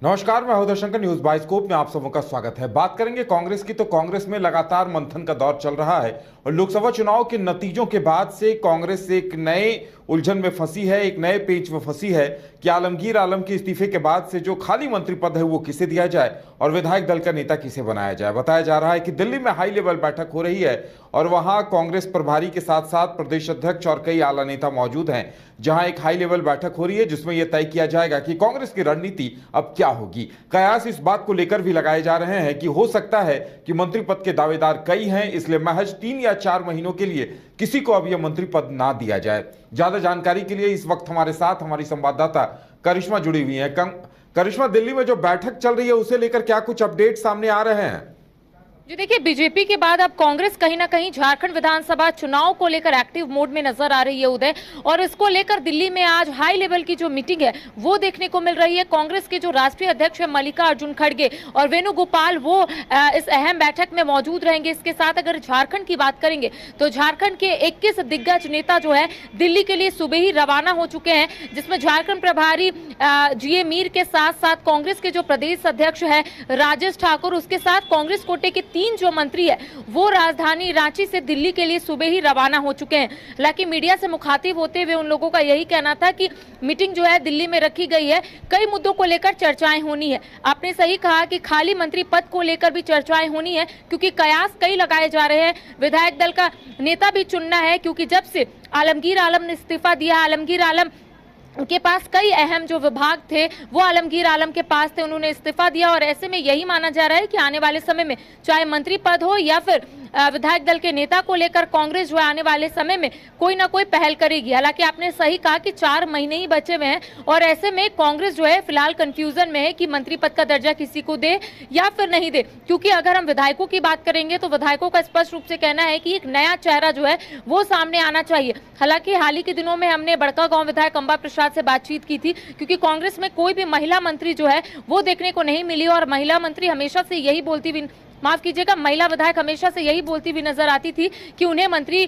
नमस्कार, मैं हृदय शंकर। न्यूज बाइस्कोप में आप सबों का स्वागत है। बात करेंगे कांग्रेस की। तो कांग्रेस में लगातार मंथन का दौर चल रहा है और लोकसभा चुनाव के नतीजों के बाद से कांग्रेस एक नए उलझन में फंसी है, एक नए पेच में फंसी है कि आलमगीर आलम के इस्तीफे के बाद से जो खाली मंत्री पद है वो किसे दिया जाए और विधायक दल का नेता किसे बनाया जाए। बताया जा रहा है कि दिल्ली में हाई लेवल बैठक हो रही है और वहां कांग्रेस प्रभारी के साथ साथ प्रदेश अध्यक्ष और कई आला नेता मौजूद हैं, जहां एक हाई लेवल बैठक हो रही है जिसमें यह तय किया जाएगा कि कांग्रेस की रणनीति अब क्या होगी। कयास इस बात को लेकर भी लगाए जा रहे हैं कि हो सकता है कि मंत्री पद के दावेदार कई हैं, इसलिए महज 3 या 4 महीनों के लिए किसी को अब यह मंत्री पद ना दिया जाए। ज्यादा जानकारी के लिए इस वक्त हमारे साथ हमारी संवाददाता करिश्मा जुड़ी हुई है। करिश्मा, दिल्ली में जो बैठक चल रही है उसे लेकर क्या कुछ अपडेट सामने आ रहे हैं? जी देखिए, बीजेपी के बाद अब कांग्रेस कहीं ना कहीं झारखंड विधानसभा चुनाव को लेकर एक्टिव मोड में नजर आ रही है उदय, और इसको लेकर दिल्ली में आज हाई लेवल की जो मीटिंग है वो देखने को मिल रही है। कांग्रेस के जो राष्ट्रीय अध्यक्ष है मल्लिकार्जुन खड़गे और वेणुगोपाल वो इस अहम बैठक में मौजूद रहेंगे। इसके साथ अगर झारखंड की बात करेंगे तो झारखंड के 21 दिग्गज नेता जो है दिल्ली के लिए सुबह ही रवाना हो चुके हैं, जिसमें झारखंड प्रभारी जीए मीर के साथ साथ कांग्रेस के जो प्रदेश अध्यक्ष है राजेश ठाकुर, उसके साथ कांग्रेस कोटे के 3 जो मंत्री है वो राजधानी रांची से दिल्ली के लिए सुबह ही रवाना हो चुके हैं। हालांकि मीडिया से मुखातिब होते हुए उन लोगों का यही कहना था कि मीटिंग जो है दिल्ली में रखी गई है, कई मुद्दों को लेकर चर्चाएं होनी है। आपने सही कहा कि खाली मंत्री पद को लेकर भी चर्चाएं होनी है, क्योंकि कयास कई लगाए जा रहे हैं। विधायक दल का नेता भी चुनना है, क्योंकि जब से आलमगीर आलम ने इस्तीफा दिया, आलमगीर आलम उनके पास कई अहम जो विभाग थे वो आलमगीर आलम के पास थे, उन्होंने इस्तीफा दिया और ऐसे में यही माना जा रहा है कि आने वाले समय में चाहे मंत्री पद हो या फिर विधायक दल के नेता को लेकर कांग्रेस जो है आने वाले समय में कोई ना कोई पहल करेगी। हालांकि आपने सही कहा कि 4 महीने ही बचे हुए हैं और ऐसे में कांग्रेस जो है फिलहाल कंफ्यूजन में है कि मंत्री पद का दर्जा किसी को दे या फिर नहीं दे। क्योंकि अगर हम विधायकों की बात करेंगे तो विधायकों का स्पष्ट रूप से कहना है कि एक नया चेहरा जो है वो सामने आना चाहिए। हालांकि हाल ही के दिनों में हमने बड़कागांव विधायक अंबा प्रसाद से बातचीत की थी, क्योंकि कांग्रेस में कोई भी महिला मंत्री जो है वो देखने को नहीं मिली और महिला मंत्री हमेशा से यही बोलती हुई, माफ कीजिएगा, महिला विधायक हमेशा से यही बोलती हुई नजर आती थी कि उन्हें मंत्री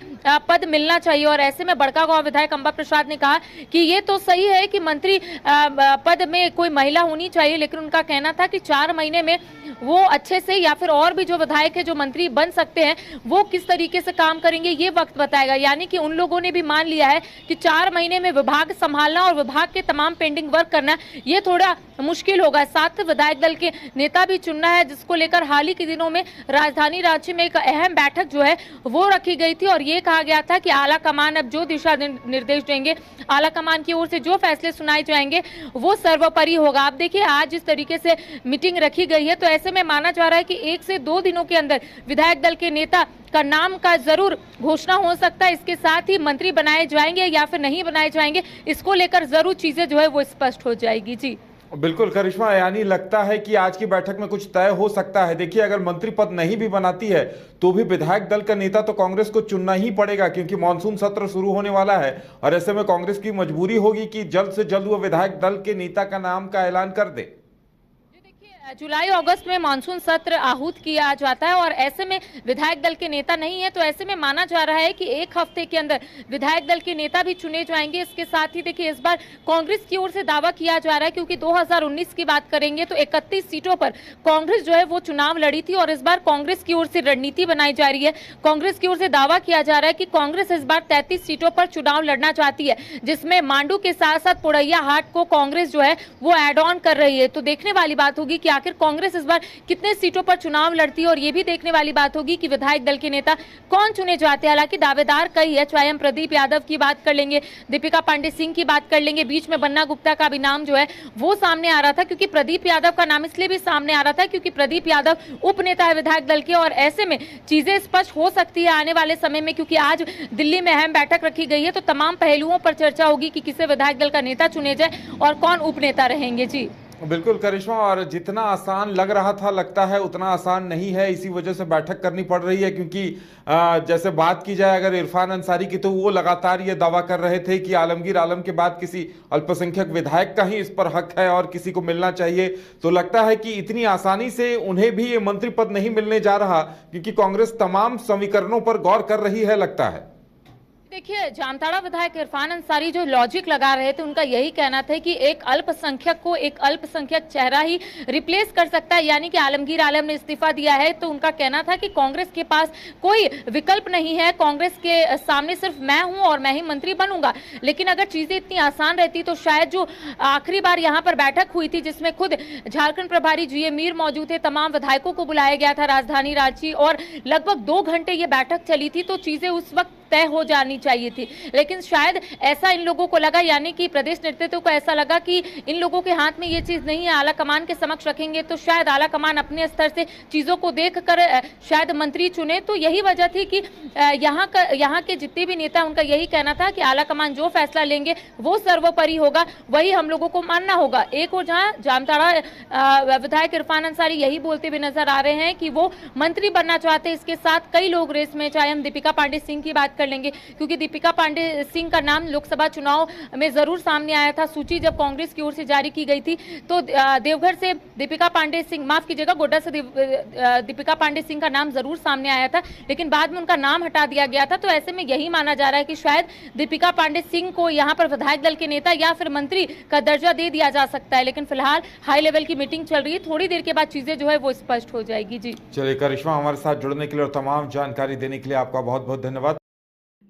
पद मिलना चाहिए। और ऐसे में बड़कागांव विधायक अंबा प्रसाद ने कहा कि ये तो सही है कि मंत्री पद में कोई महिला होनी चाहिए, लेकिन उनका कहना था कि 4 महीने में वो अच्छे से या फिर और भी जो विधायक है जो मंत्री बन सकते हैं वो किस तरीके से काम करेंगे ये वक्त बताएगा। यानी कि उन लोगों ने भी मान लिया है कि 4 महीने में विभाग संभालना और विभाग के तमाम पेंडिंग वर्क करना ये थोड़ा मुश्किल होगा। साथ विधायक दल के नेता भी चुनना है, जिसको लेकर हाल ही के दिनों में राजधानी रांची में एक अहम बैठक जो है वो रखी गई थी और ये कहा गया था कि आला कमान अब जो दिशा निर्देश देंगे, आला कमान की ओर से जो फैसले सुनाए जाएंगे वो सर्वोपरि होगा। आप देखिए आज इस तरीके से मीटिंग रखी गई है तो ऐसे में माना जा रहा है कि 1 से 2 दिनों के अंदर विधायक दल के नेता का नाम का जरूर घोषणा हो सकता है। इसके साथ ही मंत्री बनाए जाएंगे या फिर नहीं बनाए जाएंगे, इसको लेकर जरूर चीजें जो है वो स्पष्ट हो जाएगी। जी बिल्कुल करिश्मा, यानी लगता है कि आज की बैठक में कुछ तय हो सकता है। देखिए, अगर मंत्री पद नहीं भी बनाती है तो भी विधायक दल का नेता तो कांग्रेस को चुनना ही पड़ेगा, क्योंकि मानसून सत्र शुरू होने वाला है और ऐसे में कांग्रेस की मजबूरी होगी कि जल्द से जल्द वो विधायक दल के नेता का नाम का ऐलान कर दे। जुलाई अगस्त में मानसून सत्र आहूत किया जाता है और ऐसे में विधायक दल के नेता नहीं है तो ऐसे में माना जा रहा है कि 1 हफ्ते के अंदर विधायक दल के नेता भी चुने जाएंगे। इसके साथ ही देखिए इस बार कांग्रेस की ओर से दावा किया जा रहा है, क्योंकि 2019 की बात करेंगे तो 31 सीटों पर कांग्रेस जो है वो चुनाव लड़ी थी और इस बार कांग्रेस की ओर से रणनीति बनाई जा रही है। कांग्रेस की ओर से दावा किया जा रहा है कि कांग्रेस इस बार 33 सीटों पर चुनाव लड़ना चाहती है, जिसमें मांडू के साथ साथ पुड़ैया हाट को कांग्रेस जो है वो एड ऑन कर रही है। तो देखने वाली बात होगी कि आखिर कांग्रेस इस बार कितने सीटों पर चुनाव लड़ती है और ये भी देखने वाली बात होगी कि विधायक दल के नेता कौन चुने जाते हैं। हालांकि दावेदार कई है, चाहे हम प्रदीप यादव की बात कर लेंगे, दीपिका पांडे सिंह की बात कर लेंगे, बीच में बन्ना गुप्ता का भी नाम जो है वो सामने आ रहा था, क्योंकि प्रदीप यादव का नाम इसलिए भी सामने आ रहा था क्योंकि प्रदीप यादव उप नेता है विधायक दल के और ऐसे में चीजें स्पष्ट हो सकती है आने वाले समय में, क्योंकि आज दिल्ली में अहम बैठक रखी गई है तो तमाम पहलुओं पर चर्चा होगी कि किसे विधायक दल का नेता चुने जाए और कौन उप नेता रहेंगे। जी बिल्कुल करिश्मा, और जितना आसान लग रहा था लगता है उतना आसान नहीं है। इसी वजह से बैठक करनी पड़ रही है, क्योंकि जैसे बात की जाए अगर इरफान अंसारी की तो वो लगातार ये दावा कर रहे थे कि आलमगीर आलम के बाद किसी अल्पसंख्यक विधायक का ही इस पर हक है और किसी को मिलना चाहिए। तो लगता है कि इतनी आसानी से उन्हें भी ये मंत्री पद नहीं मिलने जा रहा, क्योंकि कांग्रेस तमाम समीकरणों पर गौर कर रही है लगता है। देखिए, जामताड़ा विधायक इरफान अंसारी जो लॉजिक लगा रहे थे, उनका यही कहना था कि एक अल्पसंख्यक को एक अल्पसंख्यक चेहरा ही रिप्लेस कर सकता है, यानी कि आलमगीर आलम ने इस्तीफा दिया है तो उनका कहना था कि कांग्रेस के पास कोई विकल्प नहीं है, कांग्रेस के सामने सिर्फ मैं हूं और मैं ही मंत्री बनूंगा। लेकिन अगर चीजें इतनी आसान रहती तो शायद जो आखिरी बार यहां पर बैठक हुई थी जिसमें खुद झारखंड प्रभारी जीए मीर मौजूद थे, तमाम विधायकों को बुलाया गया था राजधानी रांची और लगभग 2 घंटे ये बैठक चली थी, तो चीजें उस वक्त तय हो जानी चाहिए थी। लेकिन शायद ऐसा इन लोगों को लगा, यानी कि प्रदेश नेतृत्व को ऐसा लगा कि इन लोगों के हाथ में ये चीज नहीं है, आला कमान के समक्ष रखेंगे तो शायद आला कमान अपने स्तर से चीजों को देखकर शायद मंत्री चुने। तो यही वजह थी कि यहाँ के जितने भी नेता, उनका यही कहना था कि आला कमान जो फैसला लेंगे वो सर्वोपरि होगा, वही हम लोगों को मानना होगा। एक और जहाँ जामताड़ा विधायक इरफान अंसारी यही बोलते हुए नजर आ रहे हैं कि वो मंत्री बनना चाहते हैं। इसके साथ कई लोग रेस में, चाहे हम दीपिका पांडे सिंह की बात कर लेंगे, क्योंकि दीपिका पांडे सिंह का नाम लोकसभा चुनाव में जरूर सामने आया था। सूची जब कांग्रेस की ओर से जारी की गई थी तो देवघर से दीपिका पांडे सिंह, माफ कीजिएगा, गोड्डा से दीपिका पांडे सिंह का नाम जरूर सामने आया था, लेकिन बाद में उनका नाम हटा दिया गया था। तो ऐसे में यही माना जा रहा है कि शायद दीपिका पांडे सिंह को यहाँ पर विधायक दल के नेता या फिर मंत्री का दर्जा दे दिया जा सकता है। लेकिन फिलहाल हाई लेवल की मीटिंग चल रही है, थोड़ी देर के बाद चीजें जो है वो स्पष्ट हो जाएगी। जी चलिए करिश्मा, हमारे साथ जुड़ने के लिए और तमाम जानकारी देने के लिए आपका बहुत बहुत धन्यवाद।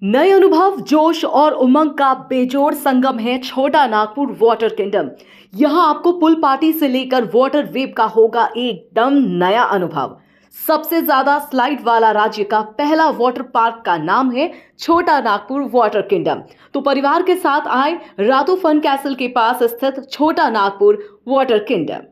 नए अनुभव, जोश और उमंग का बेजोड़ संगम है छोटा नागपुर वाटर किंगडम। यहां आपको पुल पार्टी से लेकर वाटर वेव का होगा एकदम नया अनुभव। सबसे ज्यादा स्लाइड वाला राज्य का पहला वाटर पार्क का नाम है छोटा नागपुर वाटर किंगडम। तो परिवार के साथ आए रातो फन कैसल के पास स्थित छोटा Nagpur water kingdom.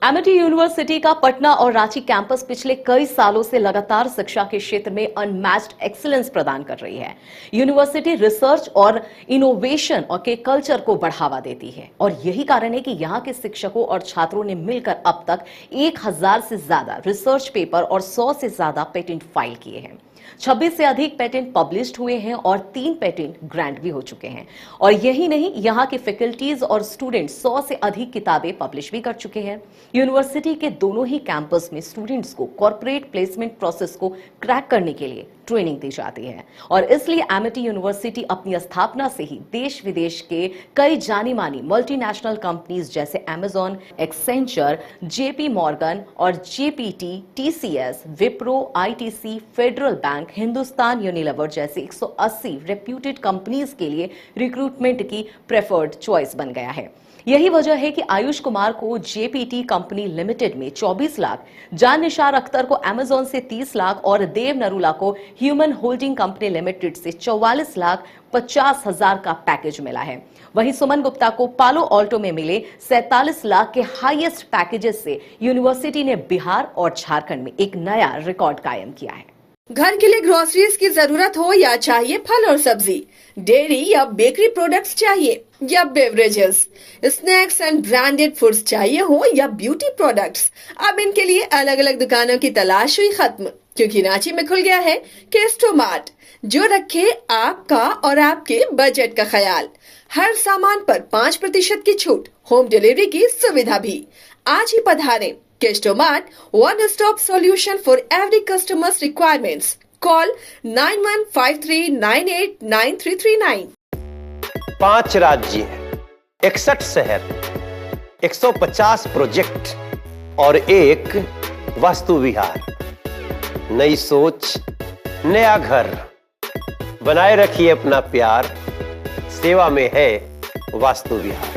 Amity university का पटना और रांची कैंपस पिछले कई सालों से लगातार शिक्षा के क्षेत्र में अनमैच्ड एक्सीलेंस प्रदान कर रही है। यूनिवर्सिटी रिसर्च और इनोवेशन और के कल्चर को बढ़ावा देती है और यही कारण है कि यहाँ के शिक्षकों और छात्रों ने मिलकर अब तक 1000 से ज्यादा रिसर्च पेपर और 100 से ज्यादा पेटेंट फाइल किए हैं। 26 से अधिक पेटेंट पब्लिश्ड हुए हैं और 3 पेटेंट ग्रांट भी हो चुके हैं। और यही नहीं, यहाँ के फैकल्टीज और स्टूडेंट 100 से अधिक किताबें पब्लिश भी कर चुके हैं। यूनिवर्सिटी के दोनों ही कैंपस में स्टूडेंट्स को कॉर्पोरेट प्लेसमेंट प्रोसेस को क्रैक करने के लिए ट्रेनिंग दी जाती है और इसलिए एमिटी यूनिवर्सिटी अपनी स्थापना से ही देश विदेश के कई जानी मानी मल्टीनेशनल कंपनीज जैसे अमेजॉन, एक्सेंचर, जेपी मॉर्गन और GPT, TCS, Wipro, ITC, federal bank, Hindustan Unilever जैसे 180 रेप्यूटेड कंपनीज के लिए रिक्रूटमेंट की प्रेफर्ड चॉइस बन गया है। यही वजह है कि आयुष कुमार को जेपीटी कंपनी लिमिटेड में 24 लाख, जान निशार अख्तर को अमेजॉन से 30 लाख और देव नरूला को ह्यूमन होल्डिंग कंपनी लिमिटेड से 44 लाख 50 हजार का पैकेज मिला है। वहीं सुमन गुप्ता को पालो ऑल्टो में मिले 47 लाख के हाईएस्ट पैकेजेस से यूनिवर्सिटी ने बिहार और झारखंड में एक नया रिकॉर्ड कायम किया है। घर के लिए ग्रोसरीज की जरूरत हो या चाहिए फल और सब्जी, डेयरी या बेकरी प्रोडक्ट्स चाहिए या beverages, snacks and branded foods चाहिए हो या ब्यूटी प्रोडक्ट्स, अब इनके लिए अलग अलग दुकानों की तलाश हुई खत्म, क्योंकि रांची में खुल गया है केस्टो मार्ट, जो रखे आपका और आपके बजट का ख्याल। हर सामान पर 5% की छूट, होम डिलीवरी की सुविधा भी। आज ही पधारें Kesto mart, one stop solution for every customer's requirements. Call 9153989339. 5 राज्य, 61 शहर, 150 प्रोजेक्ट और एक वास्तु विहार। नई सोच, नया घर। बनाए रखिए अपना प्यार, सेवा में है वास्तु विहार।